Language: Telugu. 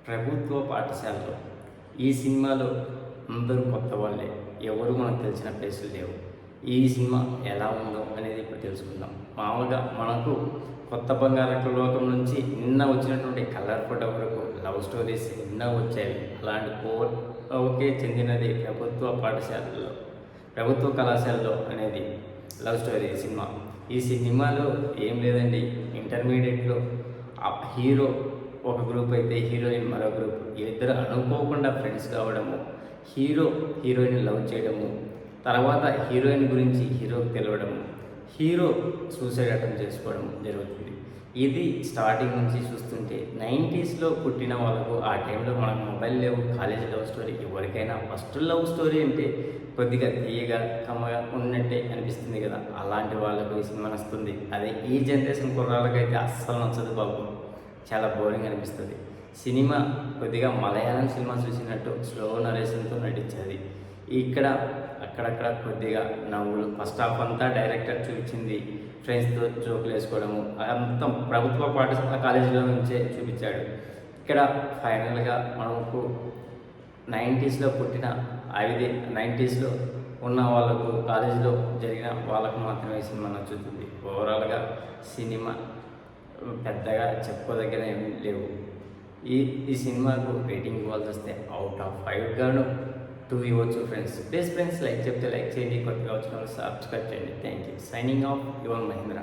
ప్రభుత్వ పాఠశాలలో ఈ సినిమాలో అందరూ కొత్త వాళ్ళే, ఎవరు మనకు తెలిసిన ప్లేసులు లేవు. ఈ సినిమా ఎలా ఉందో అనేది ఇప్పుడు తెలుసుకుందాం. మామూలుగా మనకు కొత్త బంగారపు లోకం నుంచి నిన్న వచ్చినటువంటి కలర్ ఫోటో వరకు లవ్ స్టోరీస్ ఎన్నో వచ్చాయి. అలాంటి ఓకే చెందినది ప్రభుత్వ కళాశాలలో అనేది లవ్ స్టోరీ సినిమా. ఈ సినిమాలో ఏం లేదండి, ఇంటర్మీడియట్లో హీరో ఒక గ్రూప్ అయితే హీరోయిన్ మరో గ్రూప్, వీళ్ళిద్దరు అనుకోకుండా ఫ్రెండ్స్ కావడము, హీరో హీరోయిన్ లవ్ చేయడము, తర్వాత హీరోయిన్ గురించి హీరోకి తెలవడము, హీరో సూసైడ్ అటెంప్ట్ చేసుకోవడం జరుగుతుంది. ఇది స్టార్టింగ్ నుంచి చూస్తుంటే 90sలో పుట్టిన వాళ్ళకు, ఆ టైంలో మనకు మొబైల్ లేవు, కాలేజీ లవ్ స్టోరీ ఎవరికైనా ఫస్ట్ లవ్ స్టోరీ అంటే కొద్దిగా తీయగా కమ్మగా ఉన్నట్టే అనిపిస్తుంది కదా, అలాంటి వాళ్ళకు ఈ సినిమా నచ్చుతుంది. అదే ఈ జనరేషన్ కుర్రాళ్ళకైతే అస్సలు నచ్చదు బాబు, చాలా బోరింగ్ అనిపిస్తుంది. సినిమా కొద్దిగా మలయాళం సినిమా చూసినట్టు స్లో నరేషన్తో నటించేది. ఇక్కడ అక్కడక్కడ కొద్దిగా నవ్వులు, ఫస్ట్ హాఫ్ అంతా డైరెక్టర్ చూపించింది ఫ్రెండ్స్తో జోకులు వేసుకోవడము, అంతా ప్రభుత్వ పాఠశాల కాలేజీలో నుంచే చూపించాడు. ఇక్కడ ఫైనల్గా మనకు 90sలో పుట్టిన 90sలో ఉన్న వాళ్ళకు, కాలేజీలో జరిగిన వాళ్ళకు మాత్రమే ఈ సినిమా నచ్చుతుంది. ఓవరాల్గా సినిమా పెద్దగా చెప్పుకోదగ్గర ఏమీ లేవు. ఈ సినిమాకు రేటింగ్ ఇవ్వాల్సి వస్తే అవుట్ ఆఫ్ 5 గాను 2 ఇవ్వచ్చు ఫ్రెండ్స్. ప్లీజ్ ఫ్రెండ్స్ లైక్ చెప్తే లైక్ చేయండి, కొత్తగా వచ్చిన వాళ్ళు సబ్స్క్రైబ్ చేయండి. Thank you. Signing off your Mahindra.